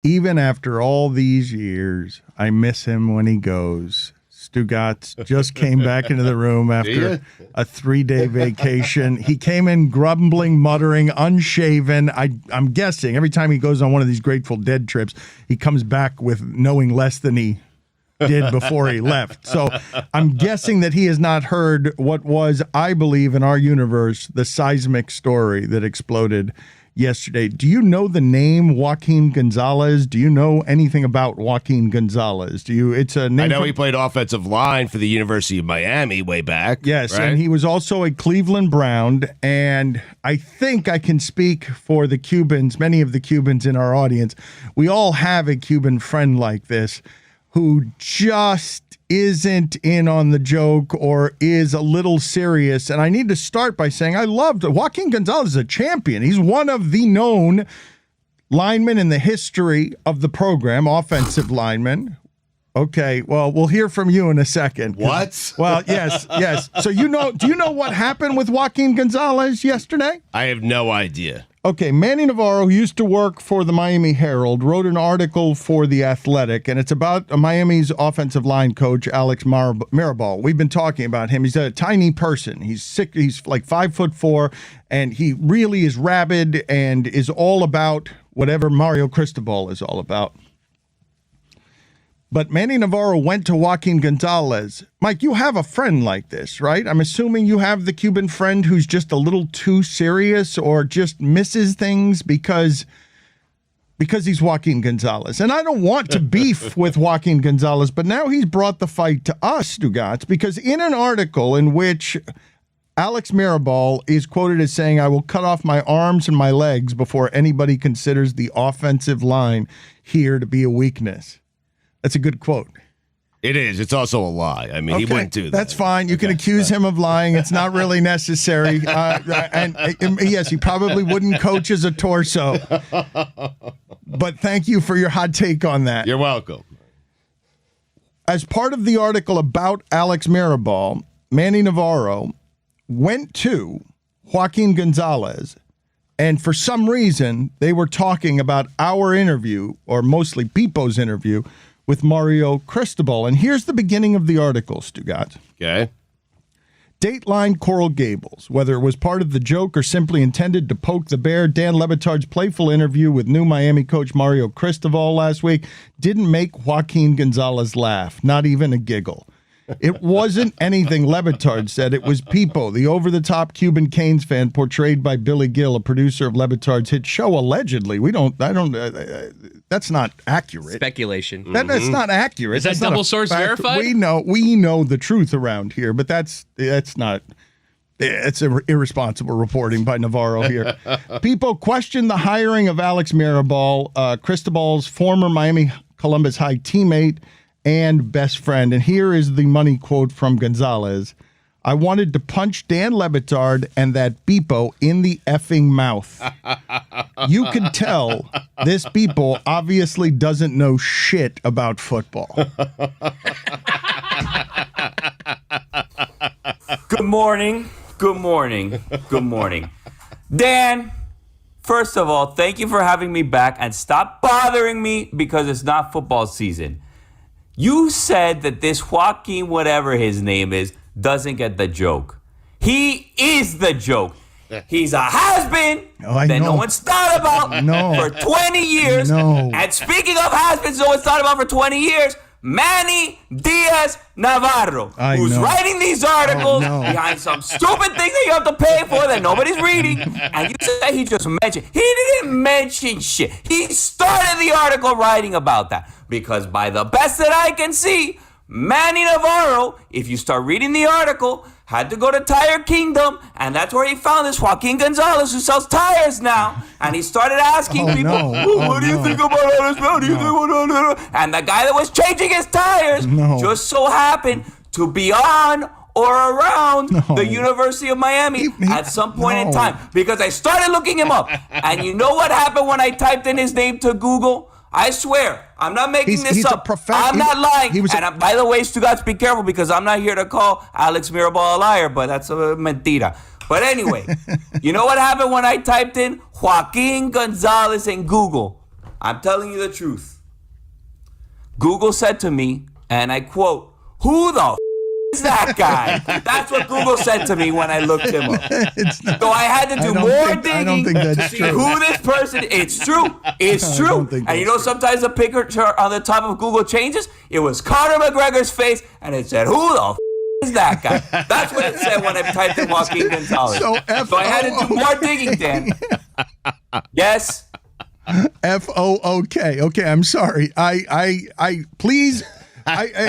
even after all these years, I miss him when he goes. Stugatz just came back into the room after a 3-day vacation. He came in grumbling, muttering, unshaven. I'm guessing every time he goes on one of these Grateful Dead trips, he comes back with knowing less than he did before he left. So I'm guessing that he has not heard what was, I believe, in our universe, the seismic story that exploded yesterday. Do you know the name Joaquin Gonzalez? Do you know anything about Joaquin Gonzalez? It's a name. I know he played offensive line for the University of Miami way back. Yes, right? And he was also a Cleveland Brown. And I think I can speak for the Cubans, many of the Cubans in our audience. We all have a Cuban friend like this who just isn't in on the joke or is a little serious. And I need to start by saying I loved Joaquin Gonzalez is a champion. He's one of the known linemen in the history of the program, offensive linemen. Okay, well, we'll hear from you in a second. What? Well, yes. So do you know what happened with Joaquin Gonzalez yesterday? I have no idea. Okay, Manny Navarro, who used to work for the Miami Herald, wrote an article for The Athletic, and it's about Miami's offensive line coach, Alex Mirabal. We've been talking about him. He's a tiny person. He's sick. He's like 5'4", and he really is rabid and is all about whatever Mario Cristobal is all about. But Manny Navarro went to Joaquin Gonzalez. Mike, you have a friend like this, right? I'm assuming you have the Cuban friend who's just a little too serious or just misses things because he's Joaquin Gonzalez. And I don't want to beef with Joaquin Gonzalez, but now he's brought the fight to us, Stugatz, because in an article in which Alex Mirabal is quoted as saying, "I will cut off my arms and my legs before anybody considers the offensive line here to be a weakness." That's a good quote. It is. It's also a lie. I mean, okay, he wouldn't do that. That's fine. You can accuse him of lying. It's not really necessary. And yes, he probably wouldn't coach as a torso. But thank you for your hot take on that. You're welcome. As part of the article about Alex Mirabal, Manny Navarro went to Joaquin Gonzalez, and for some reason, they were talking about our interview, or mostly PIPO's interview, with Mario Cristobal. And here's the beginning of the article, Stugatz. Okay. Dateline Coral Gables. Whether it was part of the joke or simply intended to poke the bear, Dan LeBatard's playful interview with new Miami coach Mario Cristobal last week didn't make Joaquin Gonzalez laugh, not even a giggle. It wasn't anything LeBatard said. It was PIPO, the over-the-top Cuban Canes fan portrayed by Billy Gill, a producer of LeBatard's hit show. Allegedly, that's not accurate. Speculation. That's not accurate. Is that That's not double a source fact. verified? We know the truth around here, but that's not. It's irresponsible reporting by Navarro here. People question the hiring of Alex Mirabal, Cristobal's former Miami Columbus High teammate and best friend. And here is the money quote from Gonzalez. "I wanted to punch Dan LeBatard and that Beepo in the effing mouth." You can tell this Beepo obviously doesn't know shit about football. Good morning. Good morning. Good morning. Dan, first of all, thank you for having me back, and stop bothering me because it's not football season. You said that this Joaquin, whatever his name is, doesn't get the joke. He is the joke. He's a has-been that no one's thought about for 20 years. And speaking of has-beens no one's thought about for 20 years, Manny Diaz Navarro, who's writing these articles behind some stupid thing that you have to pay for that nobody's reading. And you say he just mentioned. He didn't mention shit. He started the article writing about that. Because by the best that I can see, Manny Navarro, if you start reading the article, had to go to Tire Kingdom, and that's where he found this Joaquin Gonzalez who sells tires now. And he started asking people, what do you think about all this? What do you think? And the guy that was changing his tires just so happened to be on or around the University of Miami at some point in time. Because I started looking him up. And you know what happened when I typed in his name to Google? I swear, I'm not making this up. I'm not lying. By the way, Stugatz, be careful because I'm not here to call Alex Mirabal a liar, but that's a mentira. But anyway, you know what happened when I typed in Joaquin Gonzalez in Google? I'm telling you the truth. Google said to me, and I quote, "Who the is that guy?" That's what Google said to me when I looked him up. So I had to do more digging I don't think that's to see true. who this person is. It's true. It's true. And you know, sometimes the picture on the top of Google changes. It was Conor McGregor's face, and it said, "Who the is that guy?" That's what it said when I typed in Joaquin Gonzalez. So I had to do more digging, Dan. Yes. FOOK. Okay, I'm sorry. Please.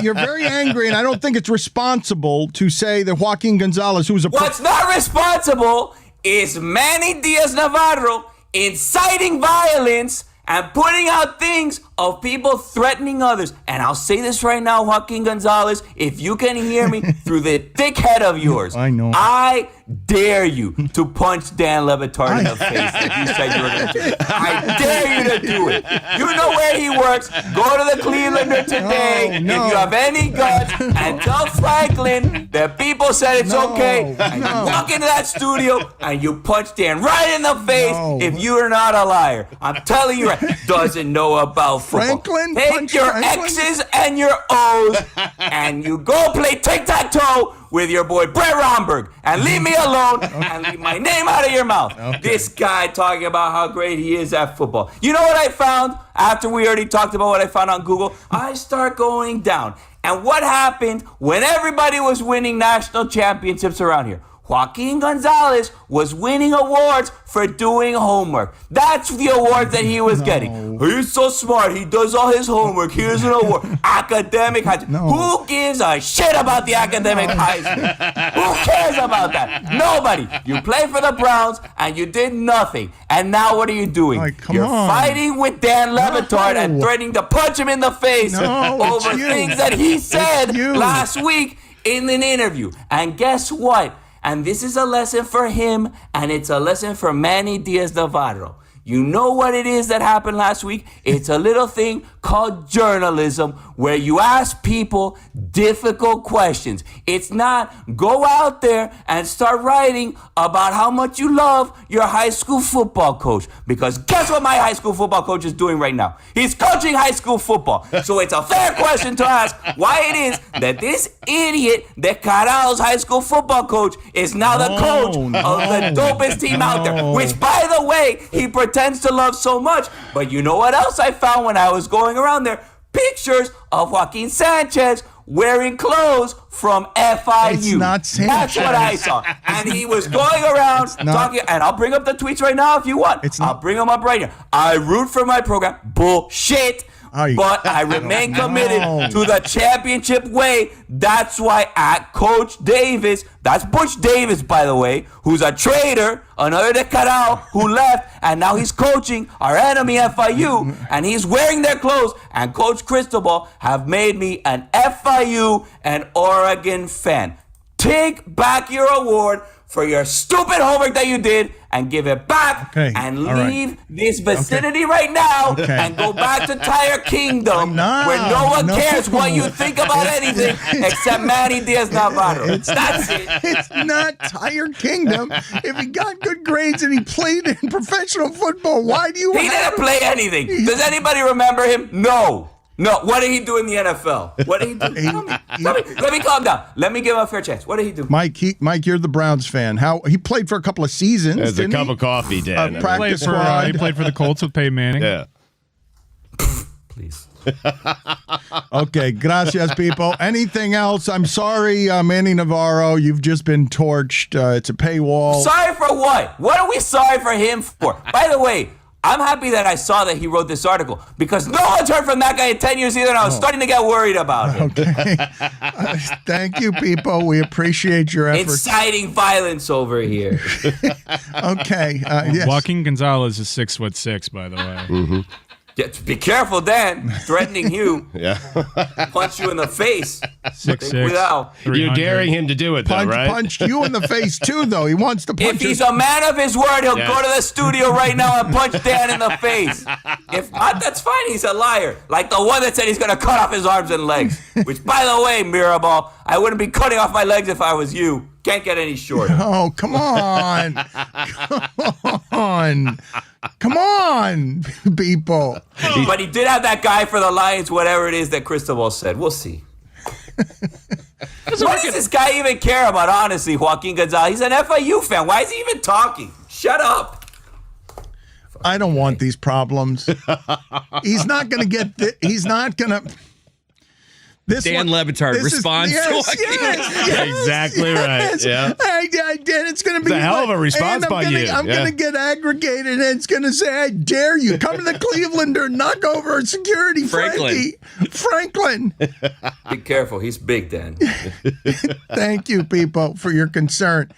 You're very angry, and I don't think it's responsible to say that Joaquin Gonzalez, who's a What's not responsible is Manny Diaz-Navarro inciting violence and putting out things of people threatening others. And I'll say this right now, Joaquin Gonzalez, if you can hear me through the thick head of yours, I know. I dare you to punch Dan LeBatard in the face that you said you were going to do. I dare you to do it. You know where he works. Go to the Clevelander today. No. If you have any guts, and tell Franklin that people said it's okay. And you walk into that studio and you punch Dan right in the face if you are not a liar. I'm telling you, doesn't know about football. Franklin? Take Punch your Franklin? X's and your O's and you go play tic-tac-toe with your boy Brett Romberg and leave me alone and leave my name out of your mouth. Okay. This guy talking about how great he is at football. You know what I found after we already talked about what I found on Google? I start going down. And what happened when everybody was winning national championships around here? Joaquin Gonzalez was winning awards for doing homework. That's the award that he was getting. He's so smart. He does all his homework. Here's an award. Academic Heisman. No. Who gives a shit about the academic Heisman? Who cares about that? Nobody. You play for the Browns and you did nothing. And now what are you doing? All right, come You're on. fighting with Dan LeBatard and threatening to punch him in the face it's over you. things that he said you. last week in an interview. And guess what? And this is a lesson for him, and it's a lesson for Manny Diaz-Navarro. You know what it is that happened last week? It's a little thing called journalism where you ask people difficult questions. It's not go out there and start writing about how much you love your high school football coach. Because guess what my high school football coach is doing right now? He's coaching high school football. So it's a fair question to ask why it is that this idiot, that Caral's high school football coach, is now the coach of the dopest team out there. Which, by the way, he pretends to love so much. But you know what else I found when I was going around there? Pictures of Joaquin Sanchez wearing clothes from FIU. It's not Sanchez. That's what I saw. And he was going around talking, and I'll bring up the tweets right now if you want. I'll bring them up right here. I root for my program. Bullshit. But I remain committed to the championship way. That's why at Coach Davis, that's Butch Davis, by the way, who's a traitor, another de Caral who left, and now he's coaching our enemy FIU, and he's wearing their clothes. And Coach Cristobal have made me an FIU and Oregon fan. Take back your award for your stupid homework that you did and give it back and leave this vicinity right now and go back to Tire Kingdom where no one cares what you think about anything except Manny Diaz-Navarro. That's it. It's not Tire Kingdom. If he got good grades and he played in professional football, why do you He didn't play anything. Does anybody remember him? No. What did he do in the NFL? What did he do? Tell me. Let me calm down. Let me give him a fair chance. What did he do? Mike, you're the Browns fan. How he played for a couple of seasons. There's a didn't cup he? of coffee, Dan. Practice squad. He played for the Colts with Peyton Manning. Yeah. Please. Okay, gracias, people. Anything else? I'm sorry, Manny Navarro. You've just been torched. It's a paywall. Sorry for what? What are we sorry for him for? By the way, I'm happy that I saw that he wrote this article because no one's heard from that guy in 10 years either, and I was starting to get worried about him. Okay. Thank you, people. We appreciate your efforts. Inciting violence over here. Okay. Yes. Joaquin Gonzalez is 6'6", by the way. Mm-hmm. Yeah, be careful, Dan. Threatening you. Yeah. Punch you in the face. 6'6". Without. You're daring him to do it, though, right? Punched you in the face, too, though. He wants to punch If he's a man of his word, he'll go to the studio right now and punch Dan in the face. If not, that's fine. He's a liar. Like the one that said he's going to cut off his arms and legs. Which, by the way, Mirabal, I wouldn't be cutting off my legs if I was you. Can't get any shorter. Oh, come on. Come on. Come on, people. But he did have that guy for the Lions, whatever it is that Cristobal said. We'll see. What does this guy even care about, honestly, Joaquin Gonzalez? He's an FIU fan. Why is he even talking? Shut up. I don't want these problems. He's not going to get. He's not going to. Dan LeBatard responds to Joaquin. Exactly right. Yeah. I did. It's going to be a hell of a response and by you. I'm Yeah. going to get aggregated, and it's going to say, "I dare you come to the Clevelander, knock over security, Franklin." Be careful. He's big, Dan. Thank you, people, for your concern.